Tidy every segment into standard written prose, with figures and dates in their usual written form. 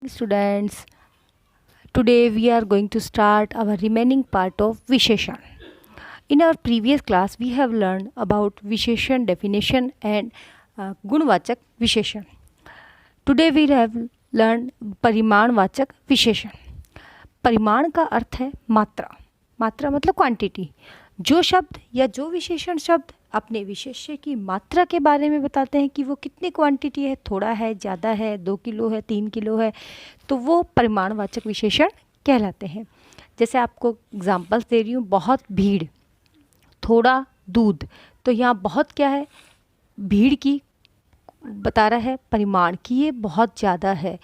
Students, today we are going to start our remaining part of Visheshan. In our previous class, we have learned about Visheshan definition and Gunvachak Visheshan. Today we have learned परिमाणवाचक विशेषण. परिमाण का अर्थ है मात्रा. मात्रा मतलब quantity. जो शब्द या जो विशेषण शब्द अपने विशेष्य की मात्रा के बारे में बताते हैं कि वो कितनी क्वांटिटी है, थोड़ा है, ज़्यादा है, 2 किलो है, 3 किलो है, तो वो परिमाणवाचक विशेषण कहलाते हैं. जैसे आपको एग्जांपल्स दे रही हूँ. बहुत भीड़, थोड़ा दूध. तो यहाँ बहुत क्या है, भीड़ की बता रहा है परिमाण कि ये बहुत ज़्यादा है,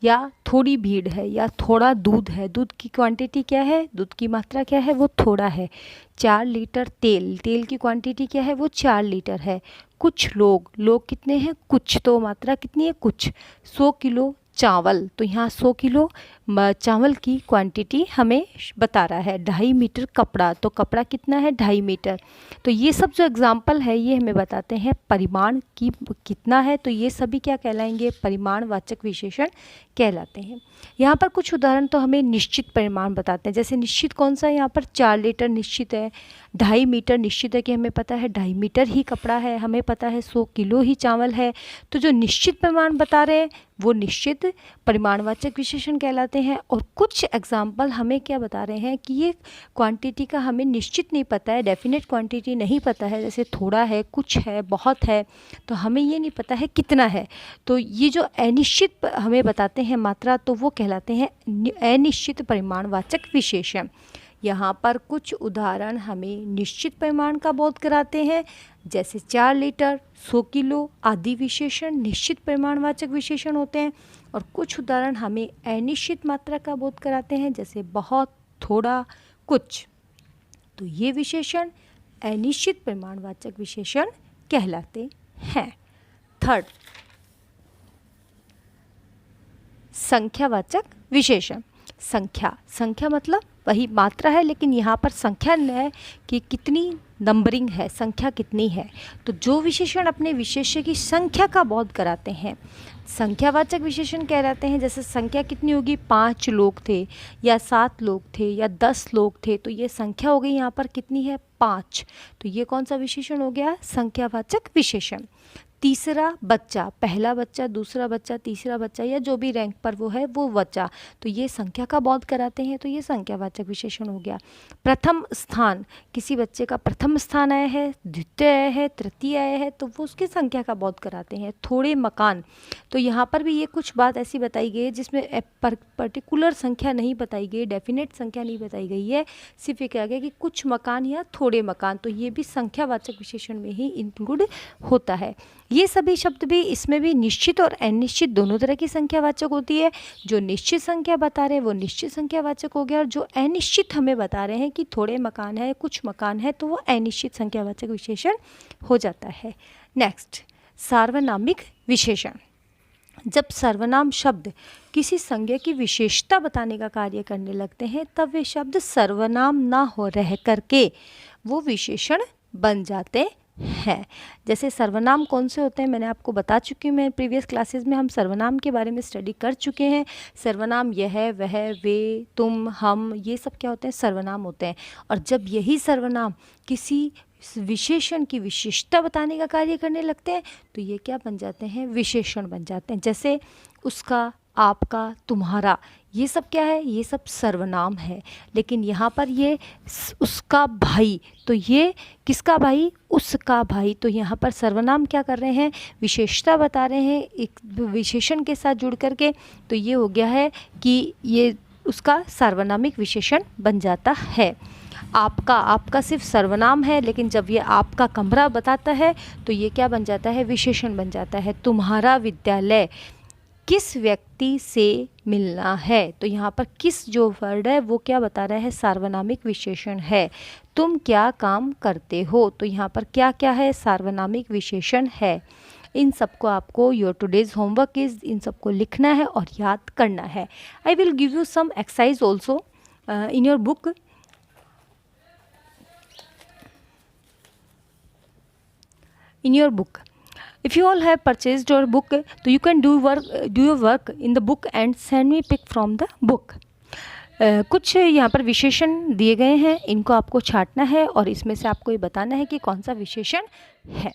या थोड़ी भीड़ है, या थोड़ा दूध है. दूध की क्वांटिटी क्या है, दूध की मात्रा क्या है, वो थोड़ा है. 4 लीटर तेल, तेल की क्वांटिटी क्या है, वो 4 लीटर है. कुछ लोग, लोग कितने हैं, कुछ, तो मात्रा कितनी है, कुछ. 100 किलो चावल, तो यहाँ 100 किलो चावल की क्वांटिटी हमें बता रहा है. 2.5 मीटर कपड़ा, तो कपड़ा कितना है, 2.5 मीटर. तो ये सब जो एग्जाम्पल है ये हमें बताते हैं परिमाण की कितना है. तो ये सभी क्या कहलाएंगे, परिमाणवाचक विशेषण कहलाते हैं. यहाँ पर कुछ उदाहरण तो हमें निश्चित परिमाण बताते हैं. जैसे निश्चित कौन सा है, यहाँ पर 4 लीटर निश्चित है. 2.5 मीटर निश्चित है कि हमें पता है 2.5 मीटर ही कपड़ा है, हमें पता है 100 किलो ही चावल है. तो जो निश्चित परिमाण बता रहे हैं वो निश्चित परिमाणवाचक विशेषण कहलाते हैं. और कुछ एग्जाम्पल हमें क्या बता रहे हैं कि ये क्वांटिटी का हमें निश्चित नहीं पता है, डेफिनेट क्वांटिटी नहीं पता है. जैसे थोड़ा है, कुछ है, बहुत है, तो हमें ये नहीं पता है कितना है. तो ये जो अनिश्चित हमें बताते हैं मात्रा, तो वो कहलाते हैं अनिश्चित परिमाणवाचक विशेषण. यहाँ पर कुछ उदाहरण हमें निश्चित परिमाण का बोध कराते हैं. जैसे 4 लीटर, 100 किलो आदि विशेषण निश्चित परिमाणवाचक विशेषण होते हैं. और कुछ उदाहरण हमें अनिश्चित मात्रा का बोध कराते हैं. जैसे बहुत, थोड़ा, कुछ. तो ये विशेषण अनिश्चित परिमाणवाचक विशेषण कहलाते हैं. थर्ड, संख्यावाचक विशेषण. संख्या, संख्या मतलब वही मात्रा है, लेकिन यहाँ पर संख्या है कि कितनी नंबरिंग है, संख्या कितनी है. तो जो विशेषण अपने विशेष्य की संख्या का बोध कराते हैं संख्यावाचक विशेषण कहलाते हैं. जैसे संख्या कितनी होगी, 5 लोग थे, या 7 लोग थे, या 10 लोग थे, तो ये संख्या हो गई. यहाँ पर कितनी है, 5. तो ये कौन सा विशेषण हो गया, संख्यावाचक विशेषण. तीसरा बच्चा, पहला बच्चा, दूसरा बच्चा, तीसरा बच्चा, या जो भी रैंक पर वो है वो बच्चा, तो ये संख्या का बोध कराते हैं. तो ये संख्यावाचक विशेषण हो गया. प्रथम स्थान, किसी बच्चे का प्रथम स्थान आया है, द्वितीय आया है, तृतीय आया है, तो वो उसकी संख्या का बोध कराते हैं. थोड़े मकान, तो यहाँ पर भी ये कुछ बात ऐसी बताई गई है जिसमें पर्टिकुलर संख्या नहीं बताई गई, डेफिनेट संख्या नहीं बताई गई है. सिर्फ ये कहा गया कि कुछ मकान या थोड़े मकान, तो ये भी संख्यावाचक विशेषण में ही इंक्लूड होता है. ये सभी शब्द भी, इसमें भी निश्चित और अनिश्चित दोनों तरह की संख्यावाचक होती है. जो निश्चित संख्या बता रहे हैं वो निश्चित संख्यावाचक हो गया, और जो अनिश्चित हमें बता रहे हैं कि थोड़े मकान है, कुछ मकान है, तो वो अनिश्चित संख्यावाचक विशेषण हो जाता है. नेक्स्ट, सार्वनामिक विशेषण. जब सर्वनाम शब्द किसी संज्ञा की विशेषता बताने का कार्य करने लगते हैं तब वे शब्द सर्वनाम ना हो रह करके वो विशेषण बन जाते हैं. जैसे सर्वनाम कौन से होते हैं मैंने आपको बता चुकी हूँ. मैं प्रीवियस क्लासेस में हम सर्वनाम के बारे में स्टडी कर चुके हैं. सर्वनाम यह, वह, वे, तुम, हम, ये सब क्या होते हैं, सर्वनाम होते हैं. और जब यही सर्वनाम किसी विशेषण की विशेषता बताने का कार्य करने लगते हैं तो ये क्या बन जाते हैं, विशेषण बन जाते हैं. जैसे उसका, आपका, तुम्हारा, ये सब क्या है, ये सब सर्वनाम है. लेकिन यहाँ पर ये उसका भाई, तो ये किसका भाई, उसका भाई. तो यहाँ पर सर्वनाम क्या कर रहे हैं, विशेषता बता रहे हैं एक विशेषण के साथ जुड़ करके. तो ये हो गया है कि ये उसका सार्वनामिक विशेषण बन जाता है. आपका, आपका सिर्फ सर्वनाम है, लेकिन जब ये आपका कमरा बताता है तो ये क्या बन जाता है, विशेषण बन जाता है. तुम्हारा विद्यालय किस व्यक्ति से मिलना है, तो यहाँ पर किस जो वर्ड है वो क्या बता रहा है, सार्वनामिक विशेषण है. तुम क्या काम करते हो, तो यहाँ पर क्या क्या है, सार्वनामिक विशेषण है. इन सबको आपको योर टुडेज होमवर्क इज, इन सबको लिखना है और याद करना है. I will give you some exercise also in your book. In your book, If you all have purchased your book, तो you can do your work in the book and send me pic from the book. कुछ यहाँ पर विशेषण दिए गए हैं, इनको आपको छांटना है और इसमें से आपको ये बताना है कि कौन सा विशेषण है.